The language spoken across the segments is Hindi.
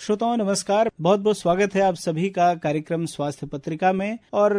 श्रोताओं नमस्कार, बहुत बहुत स्वागत है आप सभी का कार्यक्रम स्वास्थ्य पत्रिका में। और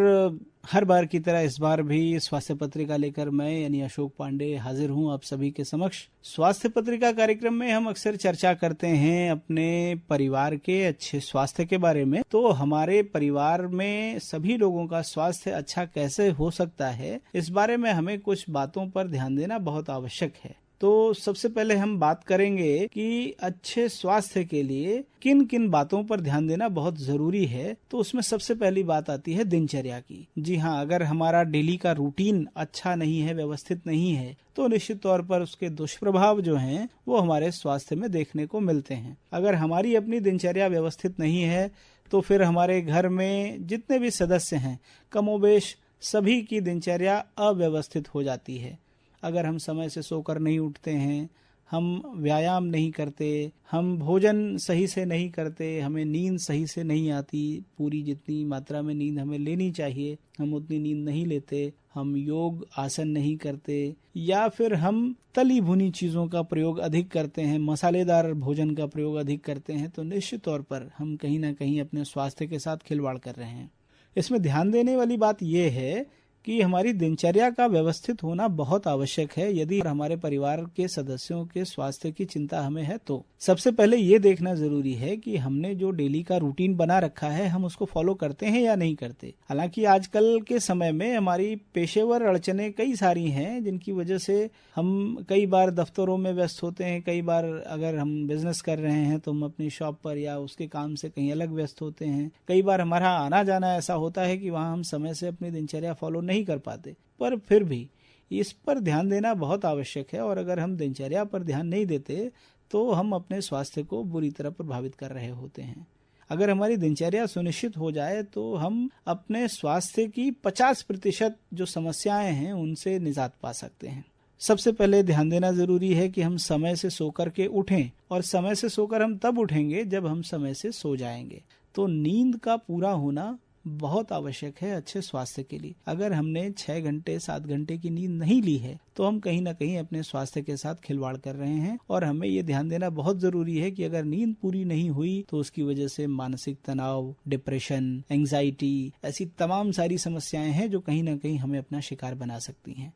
हर बार की तरह इस बार भी स्वास्थ्य पत्रिका लेकर मैं यानी अशोक पांडे हाजिर हूं आप सभी के समक्ष। स्वास्थ्य पत्रिका कार्यक्रम में हम अक्सर चर्चा करते हैं अपने परिवार के अच्छे स्वास्थ्य के बारे में। तो हमारे परिवार में सभी लोगों का स्वास्थ्य अच्छा कैसे हो सकता है, इस बारे में हमें कुछ बातों पर ध्यान देना बहुत आवश्यक है। तो सबसे पहले हम बात करेंगे कि अच्छे स्वास्थ्य के लिए किन किन बातों पर ध्यान देना बहुत जरूरी है। तो उसमें सबसे पहली बात आती है दिनचर्या की। जी हाँ, अगर हमारा डेली का रूटीन अच्छा नहीं है, व्यवस्थित नहीं है, तो निश्चित तौर पर उसके दुष्प्रभाव जो हैं वो हमारे स्वास्थ्य में देखने को मिलते हैं। अगर हमारी अपनी दिनचर्या व्यवस्थित नहीं है तो फिर हमारे घर में जितने भी सदस्य हैं कमोबेश सभी की दिनचर्या अव्यवस्थित हो जाती है। अगर हम समय से सोकर नहीं उठते हैं, हम व्यायाम नहीं करते, हम भोजन सही से नहीं करते, हमें नींद सही से नहीं आती, पूरी जितनी मात्रा में नींद हमें लेनी चाहिए हम उतनी नींद नहीं लेते, हम योग आसन नहीं करते, या फिर हम तली भुनी चीज़ों का प्रयोग अधिक करते हैं, मसालेदार भोजन का प्रयोग अधिक करते हैं, तो निश्चित तौर पर हम कहीं ना कहीं अपने स्वास्थ्य के साथ खिलवाड़ कर रहे हैं। इसमें ध्यान देने वाली बात यह है कि हमारी दिनचर्या का व्यवस्थित होना बहुत आवश्यक है। यदि हमारे परिवार के सदस्यों के स्वास्थ्य की चिंता हमें है तो सबसे पहले ये देखना जरूरी है कि हमने जो डेली का रूटीन बना रखा है हम उसको फॉलो करते हैं या नहीं करते। हालांकि आजकल के समय में हमारी पेशेवर अड़चने कई सारी हैं जिनकी वजह से हम कई बार दफ्तरों में व्यस्त होते हैं, कई बार अगर हम बिजनेस कर रहे हैं तो हम अपनी शॉप पर या उसके काम से कहीं अलग व्यस्त होते हैं। कई बार हमारा आना जाना ऐसा होता है कि वहाँ हम समय से अपनी दिनचर्या फॉलो नहीं कर पाते, पर फिर भी इस पर ध्यान देना बहुत आवश्यक है। और अगर हम दिनचर्या पर ध्यान नहीं देते तो हम अपने स्वास्थ्य को बुरी तरह प्रभावित कर रहे होते हैं। अगर हमारी दिनचर्या सुनिश्चित हो जाए तो हम अपने स्वास्थ्य की 50% जो समस्याएं हैं उनसे निजात पा सकते हैं। सबसे पहले ध्यान देना जरूरी है कि हम समय से सोकर के उठें, और समय से सोकर हम तब उठेंगे जब हम समय से सो जाएंगे। तो नींद का पूरा होना बहुत आवश्यक है अच्छे स्वास्थ्य के लिए। अगर हमने 6 घंटे 7 घंटे की नींद नहीं ली है तो हम कहीं ना कहीं अपने स्वास्थ्य के साथ खिलवाड़ कर रहे हैं। और हमें ये ध्यान देना बहुत जरूरी है कि अगर नींद पूरी नहीं हुई तो उसकी वजह से मानसिक तनाव, डिप्रेशन, एंजाइटी, ऐसी तमाम सारी समस्याएं हैं जो कहीं ना कहीं हमें अपना शिकार बना सकती हैं।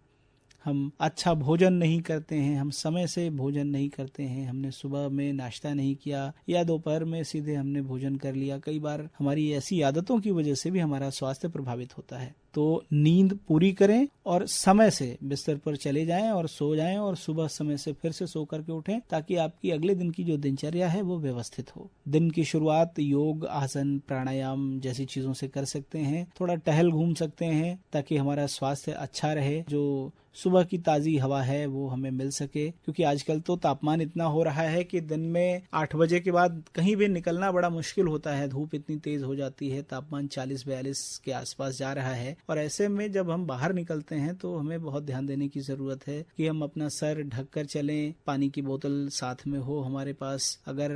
हम अच्छा भोजन नहीं करते हैं, हम समय से भोजन नहीं करते हैं, हमने सुबह में नाश्ता नहीं किया या दोपहर में सीधे हमने भोजन कर लिया। कई बार हमारी ऐसी आदतों की वजह से भी हमारा स्वास्थ्य प्रभावित होता है। तो नींद पूरी करें और समय से बिस्तर पर चले जाएं और सो जाएं, और सुबह समय से फिर से सो करके उठें ताकि आपकी अगले दिन की जो दिनचर्या है वो व्यवस्थित हो। दिन की शुरुआत योग, आसन, प्राणायाम जैसी चीजों से कर सकते हैं। थोड़ा टहल घूम सकते हैं ताकि हमारा स्वास्थ्य अच्छा रहे, जो सुबह की ताजी हवा है वो हमें मिल सके। क्योंकि आजकल तो तापमान इतना हो रहा है कि दिन में 8 बजे के बाद कहीं भी निकलना बड़ा मुश्किल होता है। धूप इतनी तेज हो जाती है, तापमान 40-42 के आसपास जा रहा है। और ऐसे में जब हम बाहर निकलते हैं तो हमें बहुत ध्यान देने की जरूरत है कि हम अपना सर ढककर चलें, पानी की बोतल साथ में हो हमारे पास, अगर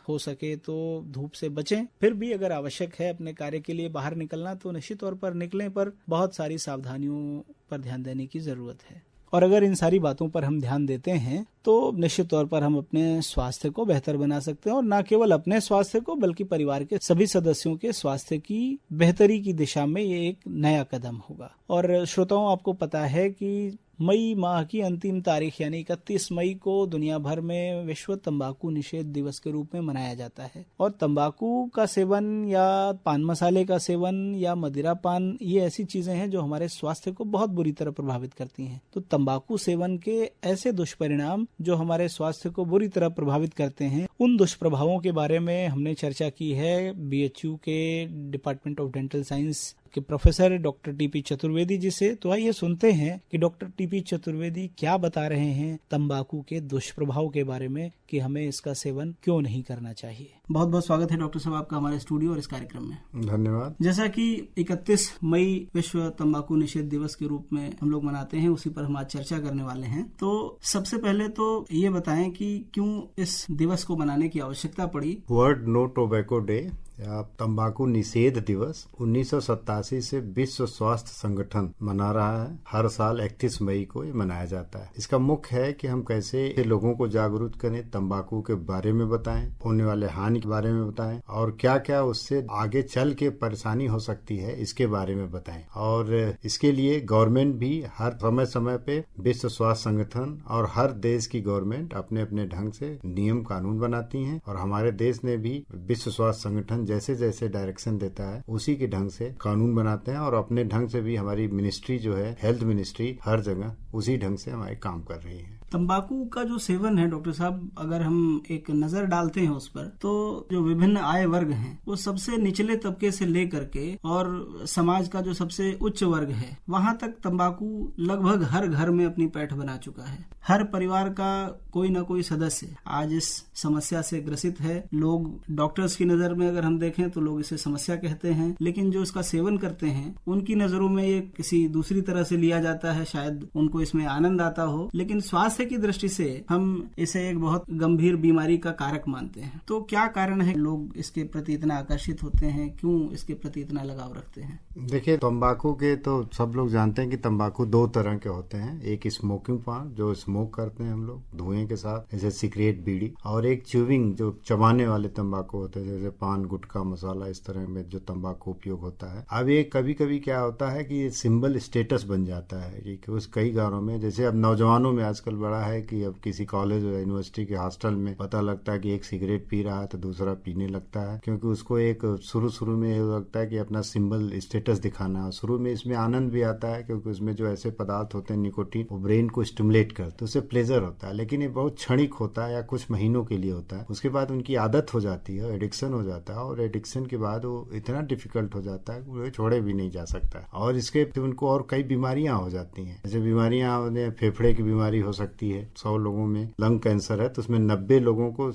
हो सके तो धूप से बचें। फिर भी अगर आवश्यक है अपने कार्य के लिए बाहर निकलना तो निश्चित तौर पर निकलें, पर बहुत सारी सावधानियों पर ध्यान देने की जरूरत है। और अगर इन सारी बातों पर हम ध्यान देते हैं तो निश्चित तौर पर हम अपने स्वास्थ्य को बेहतर बना सकते हैं, और न केवल अपने स्वास्थ्य को बल्कि परिवार के सभी सदस्यों के स्वास्थ्य की बेहतरी की दिशा में ये एक नया कदम होगा। और श्रोताओं, आपको पता है कि मई माह की अंतिम तारीख यानी 31 मई को दुनिया भर में विश्व तंबाकू निषेध दिवस के रूप में मनाया जाता है। और तंबाकू का सेवन या पान मसाले का सेवन या मदिरा पान, ये ऐसी चीजें हैं जो हमारे स्वास्थ्य को बहुत बुरी तरह प्रभावित करती हैं। तो तंबाकू सेवन के ऐसे दुष्परिणाम जो हमारे स्वास्थ्य को बुरी तरह प्रभावित करते हैं, उन दुष्प्रभावों के बारे में हमने चर्चा की है BHU के डिपार्टमेंट ऑफ डेंटल साइंस के professor doctor TP Chaturvedi ji से। तो आइए सुनते हैं कि डॉक्टर टीपी चतुर्वेदी क्या बता रहे हैं तंबाकू के दुष्प्रभाव के बारे में, कि हमें इसका सेवन क्यों नहीं करना चाहिए। बहुत बहुत स्वागत है डॉक्टर साहब आपका हमारे स्टूडियो और इस कार्यक्रम में। धन्यवाद। जैसा कि 31 मई विश्व तंबाकू निषेध दिवस के रूप में हम लोग मनाते हैं, उसी पर हम आज चर्चा करने वाले हैं। तो सबसे पहले तो ये बताएं कि क्यों इस दिवस को मनाने की आवश्यकता पड़ी। वर्ल्ड नो टोबैको डे या तंबाकू निषेध दिवस 1987 से विश्व स्वास्थ्य संगठन मना रहा है। हर साल 31 मई को ये मनाया जाता है। इसका मुख्य है कि हम कैसे लोगों को जागरूक करें, तंबाकू के बारे में बताएं, होने वाले हानि के बारे में बताएं और क्या क्या उससे आगे चल के परेशानी हो सकती है इसके बारे में बताएं। और इसके लिए गवर्नमेंट भी हर समय समय पे विश्व स्वास्थ्य संगठन और हर देश की गवर्नमेंट अपने अपने ढंग से नियम कानून बनाती हैं और हमारे देश ने भी विश्व स्वास्थ्य संगठन जैसे जैसे डायरेक्शन देता है उसी के ढंग से कानून बनाते हैं और अपने ढंग से भी हमारी मिनिस्ट्री जो है हेल्थ मिनिस्ट्री हर जगह उसी ढंग से हमारे काम कर रही है। तंबाकू का जो सेवन है डॉक्टर साहब, अगर हम एक नजर डालते हैं उस पर, तो जो विभिन्न आय वर्ग हैं वो सबसे निचले तबके से लेकर के और समाज का जो सबसे उच्च वर्ग है वहां तक तंबाकू लगभग हर घर में अपनी पैठ बना चुका है। हर परिवार का कोई ना कोई सदस्य आज इस समस्या से ग्रसित है। लोग डॉक्टर्स की नजर में अगर हम देखें तो लोग इसे समस्या कहते हैं, लेकिन जो इसका सेवन करते हैं उनकी नजरों में ये किसी दूसरी तरह से लिया जाता है। शायद उनको इसमें आनंद आता हो, लेकिन स्वास्थ्य की दृष्टि से हम इसे एक बहुत गंभीर बीमारी का कारक मानते हैं। तो क्या कारण है लोग इसके प्रति इतना आकर्षित होते हैं, क्यों इसके प्रति इतना लगाव रखते हैं? देखिए, तंबाकू के तो सब लोग जानते हैं कि तंबाकू दो तरह के होते हैं। एक स्मोकिंग पान जो स्मोक करते हैं हम लोग धुएं के साथ, जैसे सिगरेट, बीड़ी, और एक च्यूविंग जो चबाने वाले तंबाकू होते हैं जैसे पान, गुटखा, मसाला, इस तरह में जो तंबाकू उपयोग होता है। अब ये कभी कभी क्या होता है कि ये सिंबल स्टेटस बन जाता है कि उस कई गाँवों में, जैसे अब नौजवानों में आजकल बड़ा है कि अब किसी कॉलेज या यूनिवर्सिटी के हॉस्टल में पता लगता है कि एक सिगरेट पी रहा है तो दूसरा पीने लगता है, क्योंकि उसको एक शुरू में लगता है कि अपना सिंबल स्टेटस दिखाना है। शुरू में इसमें आनंद भी आता है क्योंकि उसमें जो ऐसे पदार्थ होते हैं निकोटीन, वो ब्रेन को स्टिमुलेट करते हैं, उससे प्लेजर होता है। लेकिन ये बहुत क्षणिक होता है या कुछ महीनों के लिए होता है। उसके बाद उनकी आदत हो जाती है, एडिक्शन हो जाता है, और एडिक्शन के बाद वो इतना डिफिकल्ट हो जाता है कि वो छोड़े भी नहीं जा सकता। और इसके उनको और कई बीमारियां हो जाती हैं। जैसे बीमारियां फेफड़े की बीमारी हो सकती है, 100 लोगों में लंग कैंसर है तो उसमें 90 लोगों को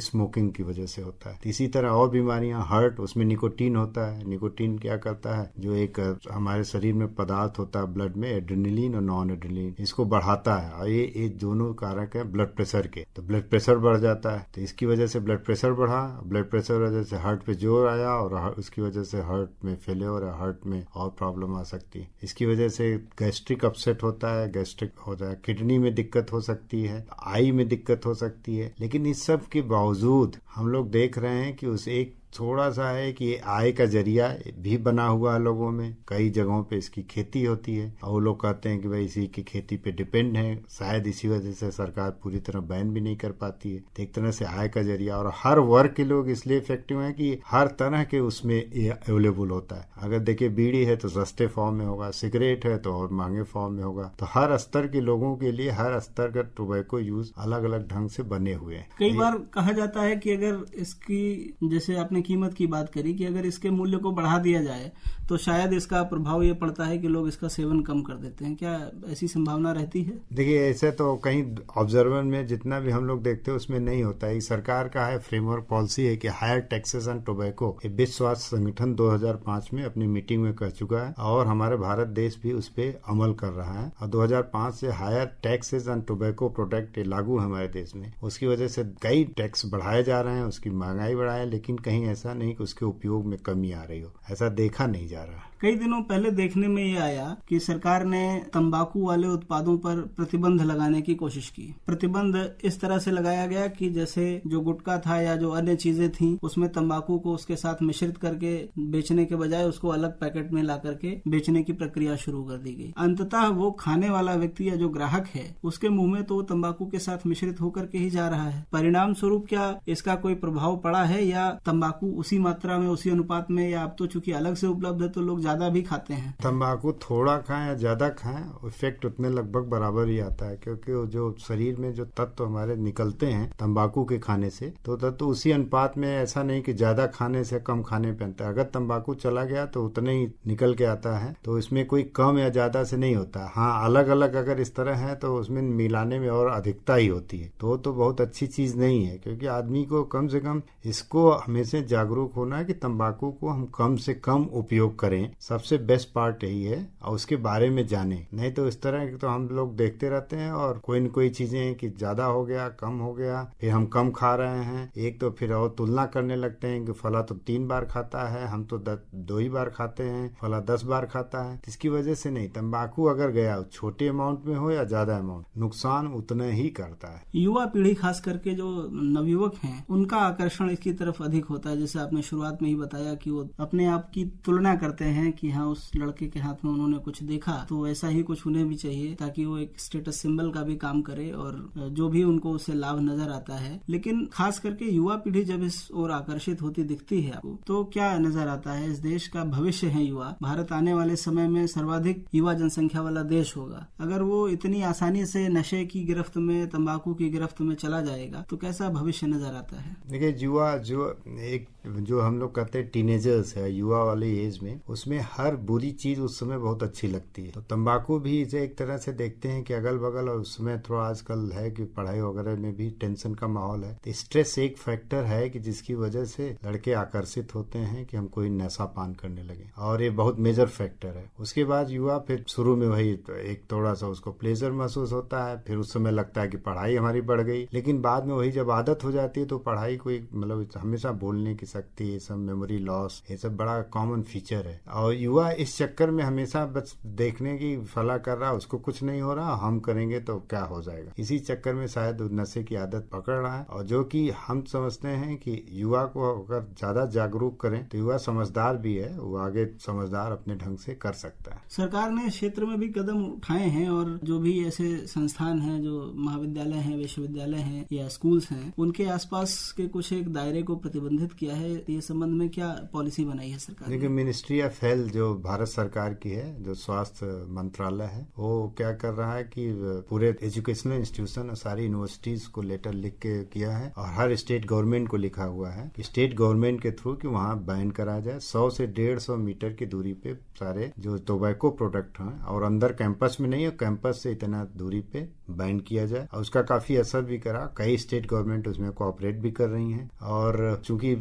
स्मोकिंग की वजह से होता है। इसी तरह और बीमारियां, हार्ट, उसमें निकोटीन होता है। निकोटीन क्या करता है, जो एक हमारे शरीर में पदार्थ होता है ब्लड में, एड्रेनलिन और नॉन एड्रेनलिन, इसको बढ़ाता है। और ये दोनों कारक है ब्लड प्रेशर के। तो ब्लड प्रेशर बढ़ जाता है, तो इसकी वजह से ब्लड प्रेशर बढ़ा, ब्लड प्रेशर वजह से हार्ट पे जोर आया और उसकी वजह से हार्ट में फेलियर, हार्ट में और प्रॉब्लम आ सकती है। इसकी वजह से गैस्ट्रिक अपसेट होता है, गैस्ट्रिक होता है, किडनी में दिक्कत हो सकती है, आई में दिक्कत हो सकती है। लेकिन इस सब के बावजूद हम लोग देख रहे हैं कि उस एक थोड़ा सा है कि आय का जरिया भी बना हुआ है लोगों में। कई जगहों पे इसकी खेती होती है और वो लोग कहते हैं कि भाई इसी की खेती पे डिपेंड है। शायद इसी वजह से सरकार पूरी तरह बैन भी नहीं कर पाती है। तो एक तरह से आय का जरिया, और हर वर्ग के लोग इसलिए इफेक्टिव हैं कि हर तरह के उसमें अवेलेबल होता है। अगर देखिए बीड़ी है तो सस्ते फॉर्म में होगा, सिगरेट है तो और महंगे फॉर्म में होगा। तो हर स्तर के लोगों के लिए हर स्तर का टोबैको यूज अलग अलग ढंग से बने हुए हैं। कई बार कहा जाता है कि अगर इसकी, जैसे आपने कीमत की बात करी, कि अगर इसके मूल्य को बढ़ा दिया जाए तो शायद इसका प्रभाव ये पड़ता है कि लोग इसका सेवन कम कर देते हैं। क्या ऐसी संभावना रहती है? देखिए, ऐसे तो कहीं ऑब्जर्वर में जितना भी हम लोग देखते हैं उसमें नहीं होता है। सरकार का है फ्रेमवर्क पॉलिसी है कि हायर टैक्सेस ऑन टोबैको, विश्व स्वास्थ्य संगठन 2005 में अपनी मीटिंग में कह चुका है और हमारे भारत देश भी उस पर अमल कर रहा है। और 2005 से higher taxes on tobacco product लागू है हमारे देश में। उसकी वजह से कई टैक्स बढ़ाए जा रहे हैं, उसकी महंगाई बढ़ाए, लेकिन कहीं ऐसा नहीं कि उसके उपयोग में कमी आ रही हो, ऐसा देखा नहीं जा रहा। कई दिनों पहले देखने में ये आया कि सरकार ने तंबाकू वाले उत्पादों पर प्रतिबंध लगाने की कोशिश की। प्रतिबंध इस तरह से लगाया गया कि जैसे जो गुटखा था या जो अन्य चीजें थी उसमें तंबाकू को उसके साथ मिश्रित करके बेचने के बजाय उसको अलग पैकेट में ला करके बेचने की प्रक्रिया शुरू कर दी गई। अंततः वो खाने वाला व्यक्ति या जो ग्राहक है उसके मुंह में तो तंबाकू के साथ मिश्रित होकर के ही जा रहा है। परिणाम स्वरूप क्या इसका कोई प्रभाव पड़ा है, या तंबाकू उसी मात्रा में, उसी अनुपात में, या अब तो चूंकि अलग से उपलब्ध है तो लोग ज्यादा भी खाते हैं? तंबाकू थोड़ा खाएं या ज्यादा खाएं, इफेक्ट उतने लगभग बराबर ही आता है, क्योंकि जो शरीर में जो तत्व हमारे निकलते हैं तंबाकू के खाने से, तो तत्व उसी अनुपात में, ऐसा नहीं कि ज्यादा खाने से कम खाने पे आता है। अगर तंबाकू चला गया तो उतने ही निकल के आता है, तो इसमें कोई कम या ज्यादा से नहीं होता। हाँ, अलग अलग अगर इस तरह है तो उसमें मिलाने में और अधिकता ही होती है, तो बहुत अच्छी चीज नहीं है। क्योंकि आदमी को कम से कम इसको हमेशा जागरूक होना है कि तंबाकू को हम कम से कम उपयोग करें, सबसे बेस्ट पार्ट यही है, और उसके बारे में जाने। नहीं तो इस तरह की तो हम लोग देखते रहते हैं और कोई न कोई चीजें कि ज्यादा हो गया, कम हो गया, फिर हम कम खा रहे हैं, एक तो फिर और तुलना करने लगते हैं कि फला तो 3 बार खाता है, हम तो 2 ही बार खाते हैं, फला 10 बार खाता है। इसकी वजह से नहीं, तंबाकू अगर गया छोटे अमाउंट में हो या ज्यादा अमाउंट, नुकसान उतना ही करता है। युवा पीढ़ी खास करके जो नवयुवक हैं उनका आकर्षण इसकी तरफ अधिक होता है। जैसे आपने शुरुआत में ही बताया कि वो अपने आप की तुलना करते हैं कि हाँ उस लड़के के हाथ में उन्होंने कुछ देखा तो ऐसा ही कुछ उन्हें भी चाहिए, ताकि वो एक स्टेटस सिंबल का भी काम करे और जो भी उनको उससे लाभ नजर आता है। लेकिन खास करके युवा पीढ़ी जब इस ओर आकर्षित होती दिखती है आपको, तो क्या नजर आता है? इस देश का भविष्य है युवा, भारत आने वाले समय में सर्वाधिक युवा जनसंख्या वाला देश होगा। अगर वो इतनी आसानी से नशे की गिरफ्त में, तंबाकू की गिरफ्त में चला जाएगा तो कैसा भविष्य नजर आता है? देखिए, युवा जो हम लोग कहते हैं टीनेजर्स है, युवा वाले एज में, उसमें हर बुरी चीज उस समय बहुत अच्छी लगती है। तो तंबाकू भी इसे एक तरह से देखते हैं कि अगल बगल, और उसमें थोड़ा आजकल है कि पढ़ाई वगैरह में भी टेंशन का माहौल है, तो स्ट्रेस एक फैक्टर है कि जिसकी वजह से लड़के आकर्षित होते हैं कि हम कोई नशा पान करने लगे, और ये बहुत मेजर फैक्टर है। उसके बाद युवा फिर शुरू में वही एक थोड़ा सा उसको प्लेजर महसूस होता है, फिर उस समय लगता है कि पढ़ाई हमारी बढ़ गई, लेकिन बाद में वही जब आदत हो जाती है तो पढ़ाई कोई मतलब हमेशा बोलने की शक्ति, ये सब मेमोरी लॉस, ये सब बड़ा कॉमन फीचर है। और युवा इस चक्कर में हमेशा बस देखने की फला कर रहा, उसको कुछ नहीं हो रहा, हम करेंगे तो क्या हो जाएगा, इसी चक्कर में शायद नशे की आदत पकड़ रहा है। और जो कि हम समझते हैं कि युवा को अगर ज्यादा जागरूक करें तो युवा समझदार भी है, वो आगे समझदार अपने ढंग से कर सकता है। सरकार ने क्षेत्र में भी कदम उठाए हैं और जो भी ऐसे संस्थान हैं, जो महाविद्यालय हैं, विश्वविद्यालय हैं या स्कूल्स हैं, उनके आसपास के कुछ एक दायरे को प्रतिबंधित किया है। ये संबंध में क्या पॉलिसी बनाई है सरकार ने? देखिए, मिनिस्ट्री ऑफ हेल्थ जो भारत सरकार की है, जो स्वास्थ्य मंत्रालय है, वो क्या कर रहा है कि पूरे एजुकेशनल इंस्टीट्यूशन और सारी यूनिवर्सिटीज को लेटर लिख के किया है, और हर स्टेट गवर्नमेंट को लिखा हुआ है कि स्टेट गवर्नमेंट के थ्रू कि वहाँ बैन कराया जाए 100 से 150 मीटर की दूरी पे सारे जो टोबैको प्रोडक्ट हैं, और अंदर कैंपस में नहीं है, कैंपस से इतना दूरी पे बैन किया जाए। और उसका काफी असर भी करा, कई स्टेट गवर्नमेंट उसमें कोऑपरेट भी कर रही हैं। और चूंकि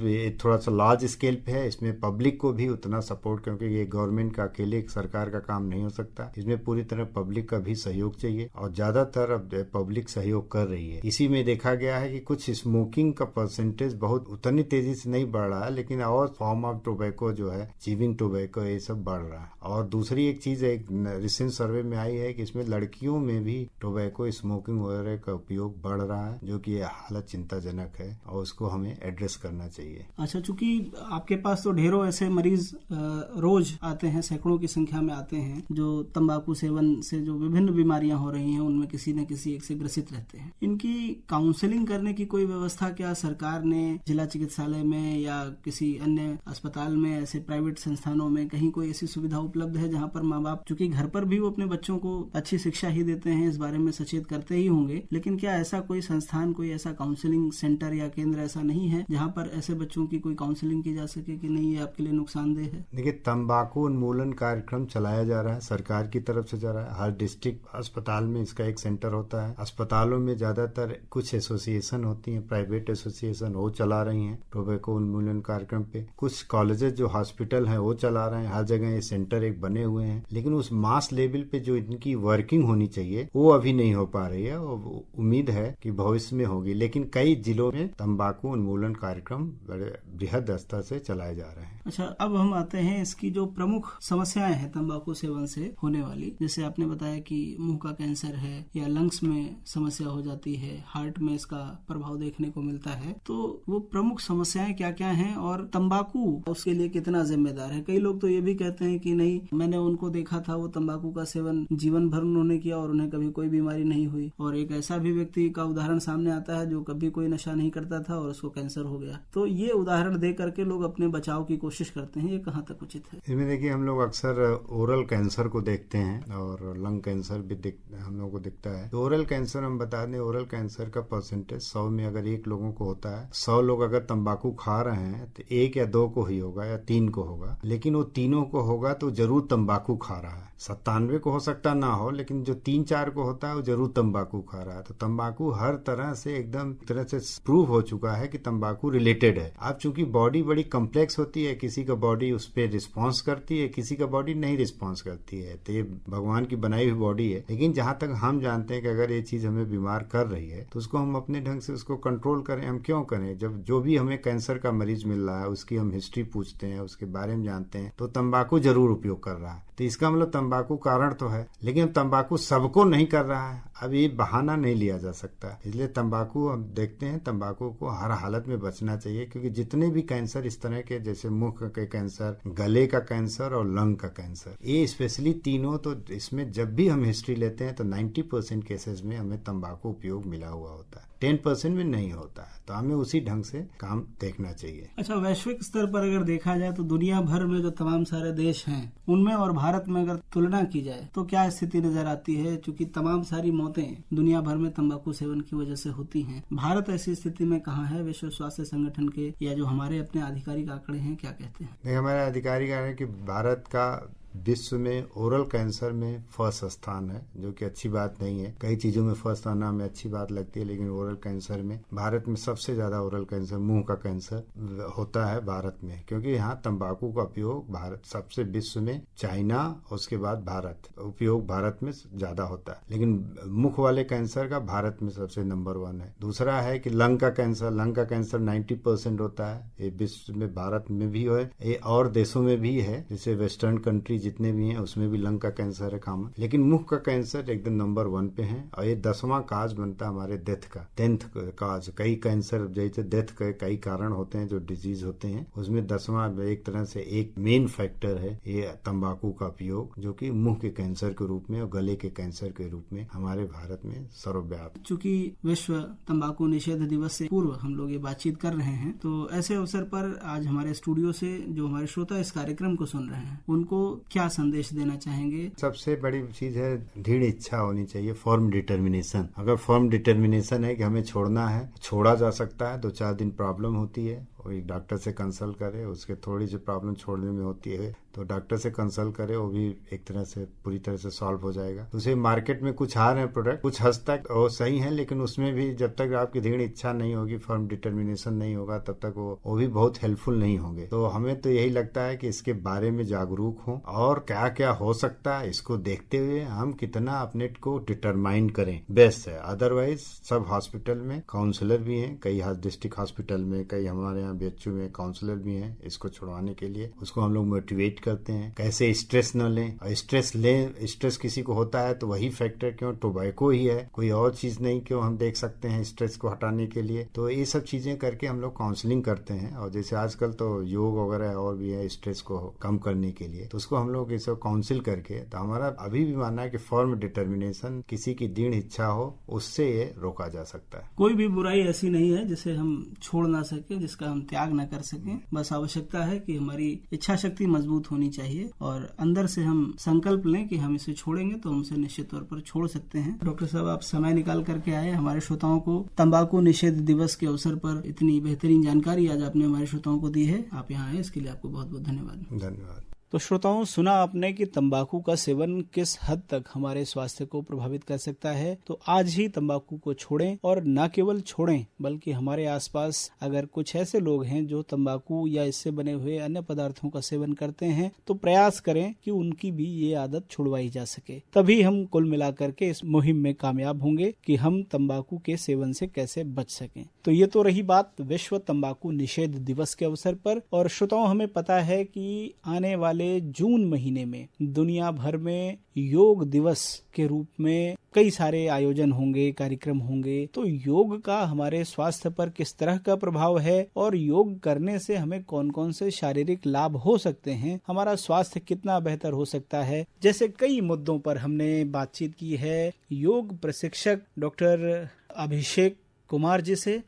थोड़ा सा लार्ज स्केल पे है, इसमें पब्लिक को भी उतना सपोर्ट, क्योंकि ये गवर्नमेंट का अकेले सरकार का काम नहीं हो सकता, इसमें पूरी तरह पब्लिक का भी सहयोग चाहिए, और ज्यादातर अब पब्लिक सहयोग कर रही है। इसी में देखा गया है कि कुछ स्मोकिंग का परसेंटेज बहुत उतनी तेजी से नहीं बढ़ रहा है, लेकिन और फॉर्म ऑफ टोबैको जो है, चीविंग टोबैको, ये सब बढ़ रहा है। और दूसरी एक चीज एक रिसेंट सर्वे में आई है कि इसमें लड़कियों में भी टोबैको स्मोकिंग वगैरह का उपयोग बढ़ रहा है, जो कि हालत चिंताजनक है और उसको हमें एड्रेस करना चाहिए। अच्छा, चूंकि आपके पास तो ढेरों ऐसे मरीज रोज आते हैं, सैकड़ों की संख्या में आते हैं, जो तंबाकू सेवन से जो विभिन्न बीमारियां हो रही हैं उनमें किसी न किसी एक से ग्रसित रहते हैं। इनकी काउंसलिंग करने की कोई व्यवस्था क्या सरकार ने जिला चिकित्सालय में या किसी अन्य अस्पताल में, ऐसे प्राइवेट संस्थानों में कहीं कोई ऐसी सुविधा उपलब्ध है जहां पर माँ बाप, चूंकि घर पर भी वो अपने बच्चों को अच्छी शिक्षा ही देते हैं, इस बारे में सचेत करते ही होंगे, लेकिन क्या ऐसा कोई संस्थान, कोई ऐसा काउंसलिंग सेंटर या केंद्र ऐसा नहीं है जहां पर ऐसे बच्चों की कोई काउंसलिंग की जा सके कि नहीं ये आपके लिए नुकसानदेह है? देखिए, तंबाकू उन्मूलन कार्यक्रम चलाया जा रहा है, सरकार की तरफ से जा रहा है। हर डिस्ट्रिक्ट अस्पताल में इसका एक सेंटर होता है। अस्पतालों में ज्यादातर कुछ एसोसिएशन होती हैं, प्राइवेट एसोसिएशन, वो चला रही हैं टोबैको उन्मूलन कार्यक्रम पे। कुछ कॉलेजेस जो हॉस्पिटल हैं वो चला रहे हैं, हर जगह ये सेंटर एक बने हुए हैं, लेकिन उस मास लेवल पे जो इनकी वर्किंग होनी चाहिए वो अभी नहीं हो पा रही है। और उम्मीद है कि भविष्य में होगी, लेकिन कई जिलों में तंबाकू उन्मूलन कार्यक्रम बड़े बृहद स्तर से चलाए जा रहे हैं। अच्छा, अब हम आते हैं इसकी जो प्रमुख समस्याएं हैं तंबाकू सेवन से होने वाली। जैसे आपने बताया कि मुंह का कैंसर है या लंग्स में समस्या हो जाती है, हार्ट में इसका प्रभाव देखने को मिलता है, तो वो प्रमुख समस्याएं क्या क्या हैं और तंबाकू उसके लिए कितना जिम्मेदार है? कई लोग तो ये भी कहते हैं कि नहीं, मैंने उनको देखा था, वो तंबाकू का सेवन जीवन भर उन्होंने किया और उन्हें कभी कोई बीमारी नहीं हुई। और एक ऐसा भी व्यक्ति का उदाहरण सामने आता है जो कभी कोई नशा नहीं करता था और उसको कैंसर हो गया। तो ये उदाहरण दे करके लोग अपने बचाव की कोशिश करते हैं, ये कहाँ तक उचित है? इसमें देखिए, हम लोग अक्सर ओरल कैंसर को देखते हैं और लंग कैंसर भी हम लोगों को दिखता है। तो ओरल कैंसर, हम बता दें, ओरल कैंसर का परसेंटेज 100 में अगर 1 लोगों को होता है, 100 लोग अगर तंबाकू खा रहे हैं तो 1 या 2 को ही होगा या 3 को होगा, लेकिन वो तीनों को होगा तो जरूर तंबाकू खा रहा है। 97 को हो सकता ना हो, लेकिन जो 3-4 को होता है वो जरूर तंबाकू खा रहा है। तो तंबाकू हर तरह से एकदम तरह से प्रूव हो चुका है कि तंबाकू रिलेटेड है। अब चूंकि बॉडी बड़ी कम्प्लेक्स होती है, किसी का बॉडी उस पर रिस्पॉन्स करती है, किसी का बॉडी नहीं रिस्पॉन्स करती है, तो ये भगवान की बनाई हुई बॉडी है। लेकिन जहां तक हम जानते हैं कि अगर ये चीज हमें बीमार कर रही है तो उसको हम अपने ढंग से उसको कंट्रोल करें। हम क्यों करें? जब जो भी हमें कैंसर का मरीज मिल रहा है उसकी हम हिस्ट्री पूछते हैं, उसके बारे में जानते हैं, तो तंबाकू जरूर उपयोग कर रहा है, तो इसका मतलब तंबाकू कारण तो है। लेकिन तंबाकू सबको नहीं कर रहा है, अब ये बहाना नहीं लिया जा सकता। इसलिए तंबाकू हम देखते हैं, तंबाकू को हर हालत में बचना चाहिए, क्योंकि जितने भी कैंसर इस तरह के, जैसे मुख के कैंसर, गले का कैंसर और लंग का कैंसर, ये स्पेशली तीनों, तो इसमें जब भी हम हिस्ट्री लेते हैं तो 90% केसेस में हमें तंबाकू उपयोग मिला हुआ होता है, 10% में नहीं होता है। तो हमें उसी ढंग से काम देखना चाहिए। अच्छा, वैश्विक स्तर पर अगर देखा जाए तो दुनिया भर में जो तमाम सारे देश हैं उनमें और भारत में अगर तुलना की जाए तो क्या स्थिति नजर आती है? चूंकि तमाम सारी मौतें दुनिया भर में तंबाकू सेवन की वजह से होती हैं, भारत ऐसी स्थिति में कहाँ है? विश्व स्वास्थ्य संगठन के या जो हमारे अपने आधिकारिक आंकड़े हैं क्या कहते हैं? हमारे आधिकारिक आंकड़े कि भारत का विश्व में ओरल कैंसर में फर्स्ट स्थान है, जो कि अच्छी बात नहीं है। कई चीजों में फर्स्ट आना हमें अच्छी बात लगती है, लेकिन ओरल कैंसर में भारत में सबसे ज्यादा ओरल कैंसर, मुंह का कैंसर होता है भारत में, क्योंकि यहाँ तंबाकू का उपयोग भारत सबसे विश्व में, चाइना उसके बाद भारत, उपयोग भारत में ज्यादा होता है। लेकिन मुख वाले कैंसर का भारत में सबसे नंबर 1 है। दूसरा है कि लंग का कैंसर, लंग का कैंसर 90% होता है, ये विश्व में, भारत में भी है, ये और देशों में भी है, जैसे वेस्टर्न कंट्री जितने भी हैं उसमें भी लंग का कैंसर है कॉमन। लेकिन मुख का कैंसर एकदम नंबर 1 पे है, और ये 10वां काज बनता है हमारे डेथ का, 10th काज। कई कैंसर जैसे डेथ के कई कारण होते हैं, जो डिजीज होते हैं, उसमें 10वां एक तरह से एक मेन फैक्टर है ये तंबाकू का उपयोग, जो कि मुंह के कैंसर के रूप में और गले के कैंसर के रूप में हमारे भारत में सर्वव्यापी। चूंकि विश्व तंबाकू निषेध दिवस से पूर्व हम लोग ये बातचीत कर रहे हैं, तो ऐसे अवसर पर आज हमारे स्टूडियो से जो हमारे श्रोता इस कार्यक्रम को सुन रहे हैं उनको क्या संदेश देना चाहेंगे? सबसे बड़ी चीज है दृढ़ इच्छा होनी चाहिए, फर्म डिटर्मिनेशन। अगर फर्म डिटर्मिनेशन है कि हमें छोड़ना है, छोड़ा जा सकता है। 2-4 दिन प्रॉब्लम होती है, वही डॉक्टर से कंसल्ट करे, उसके थोड़ी सी प्रॉब्लम छोड़ने में होती है तो डॉक्टर से कंसल्ट करे, वो भी एक तरह से पूरी तरह से सॉल्व हो जाएगा। दूसरे मार्केट में कुछ आ रहे हैं प्रोडक्ट, कुछ हद तक वो सही है, लेकिन उसमें भी जब तक आपकी दृढ़ इच्छा नहीं होगी, फर्म डिटर्मिनेशन नहीं होगा, तब तक वो भी बहुत हेल्पफुल नहीं होंगे। तो हमें तो यही लगता है कि इसके बारे में जागरूक हों और क्या क्या हो सकता है इसको देखते हुए हम कितना अपने को डिटरमाइन करें, बेस्ट है। अदरवाइज सब हॉस्पिटल में काउंसलर भी हैं, कई डिस्ट्रिक्ट हॉस्पिटल में, कई हमारे यहाँ बीएचयू में काउंसलर भी हैं इसको छुड़वाने के लिए। उसको हम लोग मोटिवेट करते हैं कैसे स्ट्रेस न लें, और स्ट्रेस लें, स्ट्रेस किसी को होता है तो वही फैक्टर क्यों टोबैको ही है, कोई और चीज नहीं क्यों हम देख सकते हैं स्ट्रेस को हटाने के लिए। तो ये सब चीजें करके हम लोग काउंसलिंग करते हैं, और जैसे आजकल तो योग वगैरह और भी है स्ट्रेस को कम करने के लिए, तो उसको हम लोग इसे काउंसिल करके, तो हमारा अभी भी मानना है कि फर्म डिटर्मिनेशन, किसी की दृढ़ इच्छा हो, उससे ये रोका जा सकता है। कोई भी बुराई ऐसी नहीं है जिसे हम छोड़ ना सके, जिसका हम त्याग न कर सकें। बस आवश्यकता है कि हमारी इच्छा शक्ति मजबूत होनी चाहिए और अंदर से हम संकल्प लें कि हम इसे छोड़ेंगे तो हम इसे निश्चित तौर पर छोड़ सकते हैं। डॉक्टर साहब, आप समय निकाल करके आए, हमारे श्रोताओं को तंबाकू निषेध दिवस के अवसर पर इतनी बेहतरीन जानकारी आज आपने हमारे श्रोताओं को दी है। आप यहाँ आए इसके लिए आपको बहुत बहुत धन्यवाद। धन्यवाद। तो श्रोताओं, सुना आपने कि तंबाकू का सेवन किस हद तक हमारे स्वास्थ्य को प्रभावित कर सकता है। तो आज ही तंबाकू को छोड़ें, और न केवल छोड़ें बल्कि हमारे आसपास अगर कुछ ऐसे लोग हैं जो तंबाकू या इससे बने हुए अन्य पदार्थों का सेवन करते हैं तो प्रयास करें कि उनकी भी ये आदत छुड़वाई जा सके। तभी हम कुल मिलाकर के इस मुहिम में कामयाब होंगे कि हम तंबाकू के सेवन से कैसे बच सकें। तो ये तो रही बात विश्व तंबाकू निषेध दिवस के अवसर पर। और श्रोताओं, हमें पता है कि आने वाले जून महीने में दुनिया भर में योग दिवस के रूप में कई सारे आयोजन होंगे, कार्यक्रम होंगे। तो योग का हमारे स्वास्थ्य पर किस तरह का प्रभाव है और योग करने से हमें कौन कौन से शारीरिक लाभ हो सकते हैं, हमारा स्वास्थ्य कितना बेहतर हो सकता है, जैसे कई मुद्दों पर हमने बातचीत की है योग प्रशिक्षक डॉक्टर अभिषेक कुमार जी से।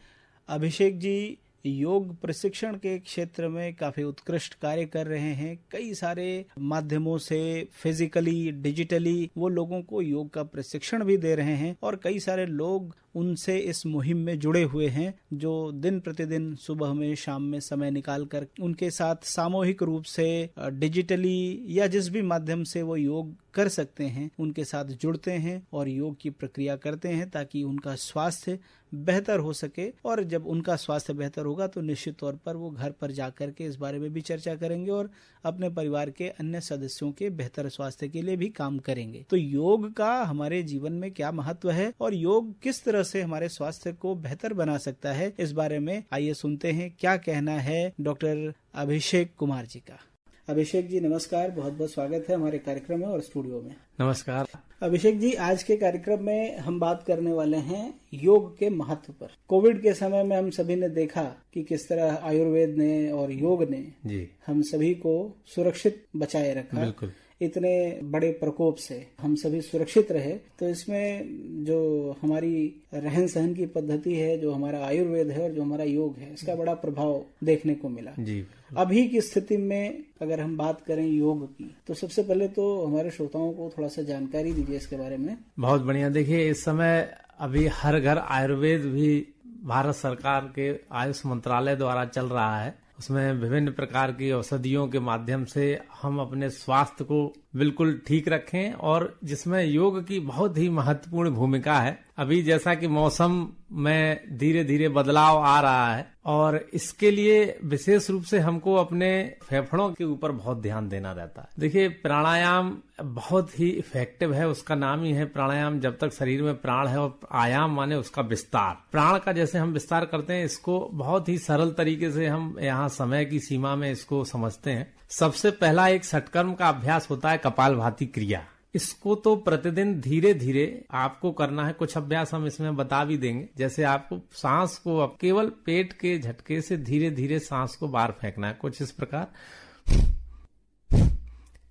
अभिषेक जी योग प्रशिक्षण के क्षेत्र में काफी उत्कृष्ट कार्य कर रहे हैं। कई सारे माध्यमों से फिजिकली, डिजिटली वो लोगों को योग का प्रशिक्षण भी दे रहे हैं, और कई सारे लोग उनसे इस मुहिम में जुड़े हुए हैं, जो दिन प्रतिदिन सुबह में शाम में समय निकाल कर उनके साथ सामूहिक रूप से डिजिटली या जिस भी माध्यम से वो योग कर सकते हैं उनके साथ जुड़ते हैं और योग की प्रक्रिया करते हैं ताकि उनका स्वास्थ्य बेहतर हो सके। और जब उनका स्वास्थ्य बेहतर होगा तो निश्चित तौर पर वो घर पर जाकर के इस बारे में भी चर्चा करेंगे और अपने परिवार के अन्य सदस्यों के बेहतर स्वास्थ्य के लिए भी काम करेंगे। तो योग का हमारे जीवन में क्या महत्व है और योग किस तरह से हमारे स्वास्थ्य को बेहतर बना सकता है, इस बारे में आइए सुनते हैं क्या कहना है डॉक्टर अभिषेक कुमार जी का। अभिषेक जी नमस्कार, बहुत बहुत स्वागत है हमारे कार्यक्रम में और स्टूडियो में। नमस्कार अभिषेक जी, आज के कार्यक्रम में हम बात करने वाले हैं योग के महत्व पर। कोविड के समय में हम सभी ने देखा कि किस तरह आयुर्वेद ने और योग ने जी हम सभी को सुरक्षित बचाए रखा। बिल्कुल। इतने बड़े प्रकोप से हम सभी सुरक्षित रहे। तो इसमें जो हमारी रहन सहन की पद्धति है, जो हमारा आयुर्वेद है और जो हमारा योग है, इसका बड़ा प्रभाव देखने को मिला जी। अभी की स्थिति में अगर हम बात करें योग की, तो सबसे पहले तो हमारे श्रोताओं को थोड़ा सा जानकारी दीजिए इसके बारे में। बहुत बढ़िया। देखिए, इस समय अभी हर घर आयुर्वेद भी भारत सरकार के आयुष मंत्रालय द्वारा चल रहा है। उसमें विभिन्न प्रकार की औषधियों के माध्यम से हम अपने स्वास्थ्य को बिल्कुल ठीक रखें और जिसमें योग की बहुत ही महत्वपूर्ण भूमिका है। अभी जैसा कि मौसम में धीरे धीरे बदलाव आ रहा है और इसके लिए विशेष रूप से हमको अपने फेफड़ों के ऊपर बहुत ध्यान देना रहता है। देखिए, प्राणायाम बहुत ही इफेक्टिव है, उसका नाम ही है प्राणायाम। जब तक शरीर में प्राण है, और आयाम माने उसका विस्तार, प्राण का जैसे हम विस्तार करते हैं, इसको बहुत ही सरल तरीके से हम यहाँ समय की सीमा में इसको समझते हैं। सबसे पहला एक षटकर्म का अभ्यास होता है कपालभाति क्रिया। इसको तो प्रतिदिन धीरे धीरे आपको करना है। कुछ अभ्यास हम इसमें बता भी देंगे। जैसे आपको सांस को अब केवल पेट के झटके से धीरे धीरे सांस को बाहर फेंकना है। कुछ इस प्रकार,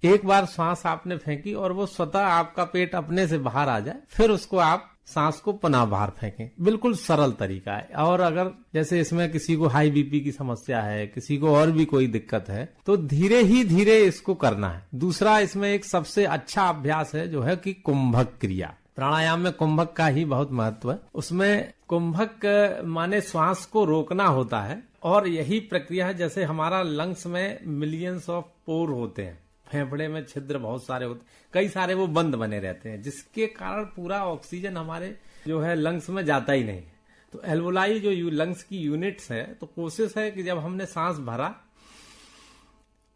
एक बार सांस आपने फेंकी और वो स्वतः आपका पेट अपने से बाहर आ जाए, फिर उसको आप सांस को पुनः बाहर फेंकें। बिल्कुल सरल तरीका है। और अगर जैसे इसमें किसी को हाई बीपी की समस्या है, किसी को और भी कोई दिक्कत है, तो धीरे ही धीरे इसको करना है। दूसरा इसमें एक सबसे अच्छा अभ्यास है जो है कि कुंभक क्रिया। प्राणायाम में कुंभक का ही बहुत महत्व है। उसमें कुंभक माने श्वास को रोकना होता है और यही प्रक्रिया है। जैसे हमारा लंग्स में मिलियंस ऑफ पोर होते हैं, फेफड़े में छिद्र बहुत सारे होते हैं, कई सारे वो बंद बने रहते हैं, जिसके कारण पूरा ऑक्सीजन हमारे जो है लंग्स में जाता ही नहीं है। तो एल्वोलाई जो लंग्स की यूनिट्स है, तो कोशिश है कि जब हमने सांस भरा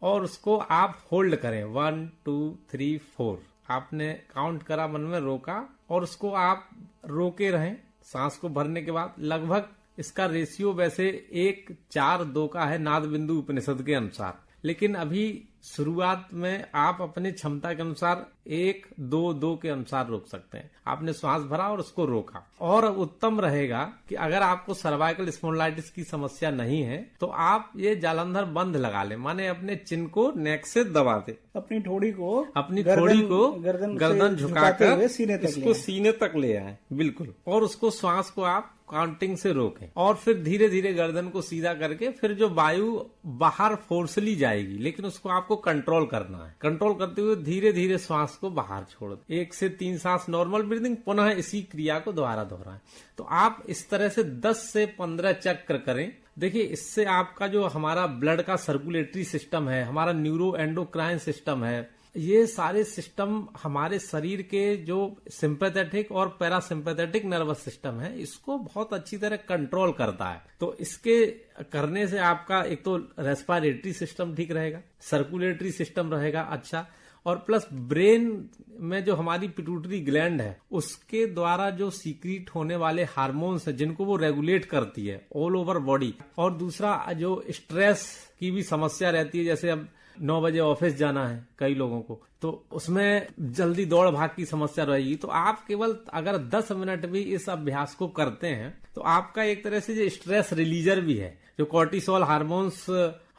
और उसको आप होल्ड करें, 1 2 3 4, आपने काउंट करा, मन में रोका और उसको आप रोके रहें। सांस को भरने के बाद लगभग इसका रेशियो वैसे 1:4:2 का है नाद बिंदु उपनिषद के अनुसार, लेकिन अभी शुरुआत में आप अपनी क्षमता के अनुसार 1-2-2 के अनुसार रोक सकते हैं। आपने श्वास भरा और उसको रोका। और उत्तम रहेगा कि अगर आपको सर्वाइकल स्पॉन्डिलाइटिस की समस्या नहीं है तो आप ये जालंधर बंद लगा लें, माने अपने चिन को नेक से दबा दे, अपनी थोड़ी को गर्दन झुकाकर इसको सीने तक ले आए, बिल्कुल। और उसको श्वास को आप काउंटिंग से रोकें और फिर धीरे धीरे गर्दन को सीधा करके फिर जो वायु बाहर फोर्सली जाएगी, लेकिन उसको आपको कंट्रोल करना है। कंट्रोल करते हुए धीरे धीरे श्वास को बाहर छोड़ 1 से 3 सांस नॉर्मल ब्रीदिंग, पुनः इसी क्रिया को दोबारा दोहराएं। तो आप इस तरह से 10 से 15 चक्र करें। देखिए, इससे आपका जो हमारा ब्लड का सर्कुलेटरी सिस्टम है, हमारा न्यूरो एंडोक्राइन सिस्टम है, ये सारे सिस्टम हमारे शरीर के जो सिंपैथेटिक और पैरासिम्पैथेटिक नर्वस सिस्टम है, इसको बहुत अच्छी तरह कंट्रोल करता है। तो इसके करने से आपका एक तो रेस्पिरेटरी सिस्टम ठीक रहेगा, सर्कुलेटरी सिस्टम रहेगा अच्छा, और प्लस ब्रेन में जो हमारी पिट्यूटरी ग्लैंड है उसके द्वारा जो सीक्रीट होने वाले हार्मोन्स है जिनको वो रेगुलेट करती है ऑल ओवर बॉडी। और दूसरा जो स्ट्रेस की भी समस्या रहती है, जैसे अब 9 बजे ऑफिस जाना है कई लोगों को, तो उसमें जल्दी दौड़ भाग की समस्या रहेगी। तो आप केवल अगर 10 मिनट भी इस अभ्यास को करते हैं तो आपका एक तरह से जो स्ट्रेस रिलीजर भी है, जो कॉर्टिसोल हार्मोन्स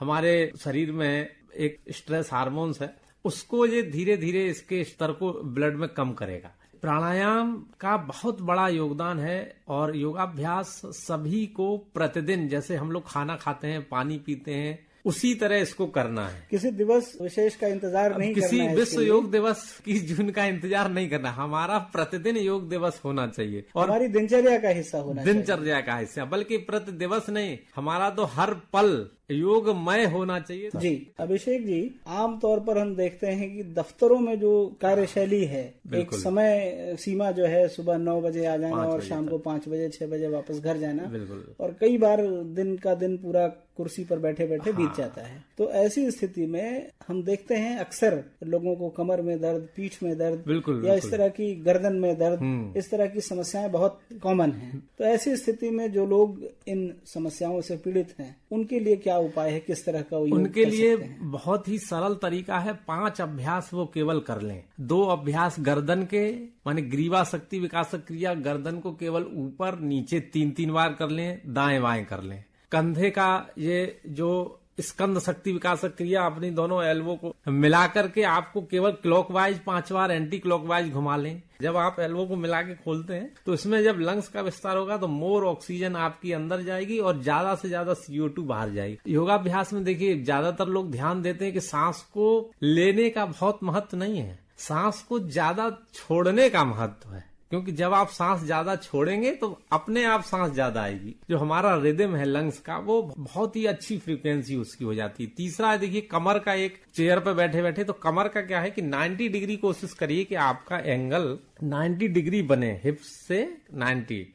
हमारे शरीर में एक स्ट्रेस हार्मोन्स है, उसको ये धीरे धीरे इसके स्तर को ब्लड में कम करेगा। प्राणायाम का बहुत बड़ा योगदान है और योगाभ्यास सभी को प्रतिदिन, जैसे हम लोग खाना खाते हैं, पानी पीते हैं, उसी तरह इसको करना है। किसी दिवस विशेष का इंतजार नहीं करना है, किसी विश्व योग दिवस की जून का इंतजार नहीं करना, हमारा प्रतिदिन योग दिवस होना चाहिए और हमारी दिनचर्या का हिस्सा होना चाहिए। दिनचर्या का हिस्सा, बल्कि प्रति दिवस नहीं, हमारा तो हर पल योगमय होना चाहिए। जी अभिषेक जी, आमतौर पर हम देखते हैं कि दफ्तरों में जो कार्यशैली है, एक समय सीमा जो है, सुबह 9 बजे आ जाना और शाम को 5 बजे 6 बजे वापस घर जाना, बिल्कुल, और कई बार दिन का दिन पूरा कुर्सी पर बैठे बैठे बीत जाता है। तो ऐसी स्थिति में हम देखते हैं अक्सर लोगों को कमर में दर्द, पीठ में दर्द, बिल्कुल, या इस तरह की गर्दन में दर्द, इस तरह की समस्याएं बहुत कॉमन हैं। तो ऐसी स्थिति में जो लोग इन समस्याओं से पीड़ित हैं, उनके लिए क्या उपाय है, किस तरह का उनके लिए बहुत ही सरल तरीका है। 5 अभ्यास वो केवल कर लें। 2 अभ्यास गर्दन के, माने ग्रीवा शक्ति विकास क्रिया, गर्दन को केवल ऊपर नीचे 3-3 बार कर लें, दाएं बाएं कर लें। कंधे का ये जो स्कंद शक्ति विकास क्रिया, अपनी दोनों एल्बो को मिला करके आपको केवल क्लॉकवाइज 5 बार एंटी क्लॉकवाइज घुमा लें। जब आप एल्बो को मिला के खोलते हैं तो इसमें जब लंग्स का विस्तार होगा तो मोर ऑक्सीजन आपकी अंदर जाएगी और ज्यादा से ज्यादा CO2 बाहर जाएगी। योगाभ्यास में देखिए ज्यादातर लोग ध्यान देते हैं कि सांस को लेने का बहुत महत्व नहीं है, सांस को ज्यादा छोड़ने का महत्व है, क्योंकि जब आप सांस ज्यादा छोड़ेंगे तो अपने आप सांस ज्यादा आएगी। जो हमारा रिदम है लंग्स का, वो बहुत ही अच्छी फ्रीक्वेंसी उसकी हो जाती है। तीसरा है, देखिए कमर का, एक चेयर पे बैठे बैठे तो कमर का क्या है कि 90 डिग्री कोशिश करिए कि आपका एंगल 90 डिग्री बने, हिप्स से 90।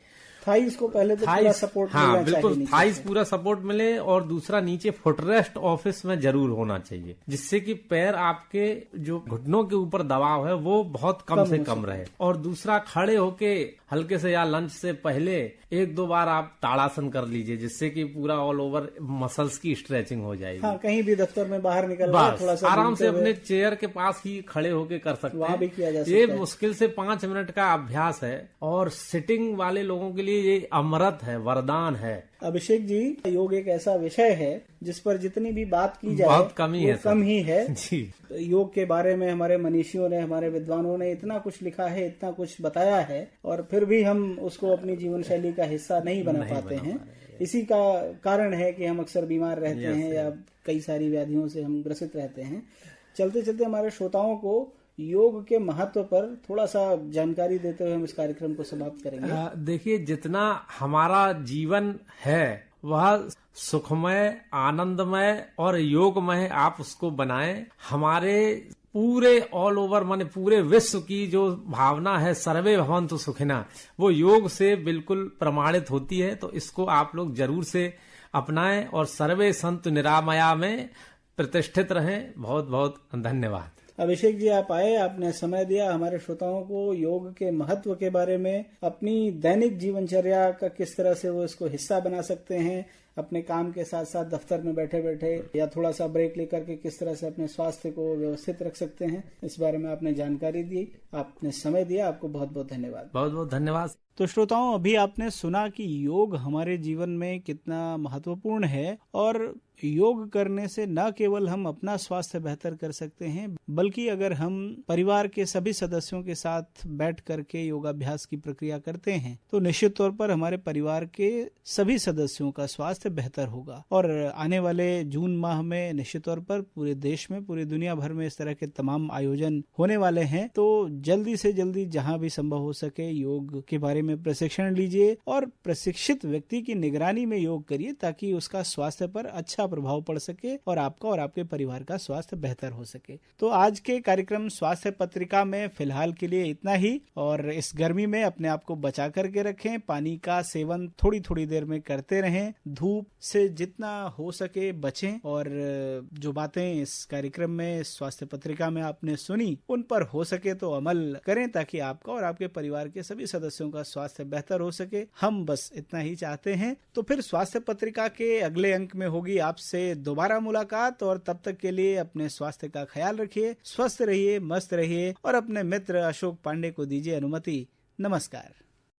थाइस को पहले तो पूरा सपोर्ट मिलना चाहिए। बिल्कुल, थाइस पूरा सपोर्ट मिले, और दूसरा नीचे फुटरेस्ट ऑफिस में जरूर होना चाहिए, जिससे कि पैर आपके जो घुटनों के ऊपर दबाव है वो बहुत कम से कम रहे। और दूसरा, खड़े होके हल्के से या लंच से पहले 1-2 बार आप ताड़ासन कर लीजिए, जिससे कि पूरा ऑल ओवर मसल्स की स्ट्रेचिंग हो जाएगी। हाँ, कहीं भी दफ्तर में बाहर निकल थोड़ा सा आराम से अपने चेयर के पास ही खड़े होके कर सकते हैं, भी किया जा सकता ये मुश्किल से 5 मिनट का अभ्यास है, और सिटिंग वाले लोगों के लिए ये अमृत है, वरदान है। अभिषेक जी, योग एक ऐसा विषय है जिस पर जितनी भी बात की जाए बहुत कम ही है जी। योग के बारे में हमारे मनीषियों ने, हमारे विद्वानों ने इतना कुछ लिखा है, इतना कुछ बताया है, और फिर भी हम उसको अपनी जीवन शैली का हिस्सा नहीं बना पाते हैं। इसी का कारण है कि हम अक्सर बीमार रहते हैं या कई सारी व्याधियों से हम ग्रसित रहते हैं। चलते चलते हमारे श्रोताओं को योग के महत्व पर थोड़ा सा जानकारी देते हुए हम इस कार्यक्रम को समाप्त करेंगे। देखिए, जितना हमारा जीवन है वह सुखमय, आनंदमय और योगमय आप उसको बनाएं। हमारे पूरे ऑल ओवर, माने पूरे विश्व की जो भावना है सर्वे भवन्तु सुखिनः, वो योग से बिल्कुल प्रमाणित होती है। तो इसको आप लोग जरूर से अपनाएं और सर्वे सन्तु निरामया में प्रतिष्ठित रहें। बहुत बहुत धन्यवाद। अभिषेक जी, आप आए, आपने समय दिया, हमारे श्रोताओं को योग के महत्व के बारे में, अपनी दैनिक जीवनचर्या का किस तरह से वो इसको हिस्सा बना सकते हैं, अपने काम के साथ साथ दफ्तर में बैठे बैठे या थोड़ा सा ब्रेक लेकर के किस तरह से अपने स्वास्थ्य को व्यवस्थित रख सकते हैं, इस बारे में आपने जानकारी दी, आपने समय दिया, आपको बहुत बहुत धन्यवाद। बहुत बहुत धन्यवाद। तो श्रोताओं, अभी आपने सुना कि योग हमारे जीवन में कितना महत्वपूर्ण है, और योग करने से न केवल हम अपना स्वास्थ्य बेहतर कर सकते हैं, बल्कि अगर हम परिवार के सभी सदस्यों के साथ बैठ करके योगाभ्यास की प्रक्रिया करते हैं तो निश्चित तौर पर हमारे परिवार के सभी सदस्यों का स्वास्थ्य बेहतर होगा। और आने वाले जून माह में निश्चित तौर पर पूरे देश में, पूरी दुनिया भर में इस तरह के तमाम आयोजन होने वाले हैं। तो जल्दी से जल्दी जहां भी संभव हो सके योग के बारे में प्रशिक्षण लीजिए और प्रशिक्षित व्यक्ति की निगरानी में योग करिए, ताकि उसका स्वास्थ्य पर अच्छा प्रभाव पड़ सके और आपका और आपके परिवार का स्वास्थ्य बेहतर हो सके। तो आज के कार्यक्रम स्वास्थ्य पत्रिका में फिलहाल के लिए इतना ही, और इस गर्मी में अपने आप को बचा करके रखें, पानी का सेवन थोड़ी थोड़ी देर में करते रहें, धूप से जितना हो सके बचें, और जो बातें इस कार्यक्रम में, स्वास्थ्य पत्रिका में आपने सुनी, उन पर हो सके तो अमल करें, ताकि आपका और आपके परिवार के सभी सदस्यों का स्वास्थ्य बेहतर हो सके। हम बस इतना ही चाहते हैं। तो फिर स्वास्थ्य पत्रिका के अगले अंक में होगी आपसे दोबारा मुलाकात, और तब तक के लिए अपने स्वास्थ्य का ख्याल रखिए, स्वस्थ रहिए, मस्त रहिए, और अपने मित्र अशोक पांडे को दीजिए अनुमति। नमस्कार।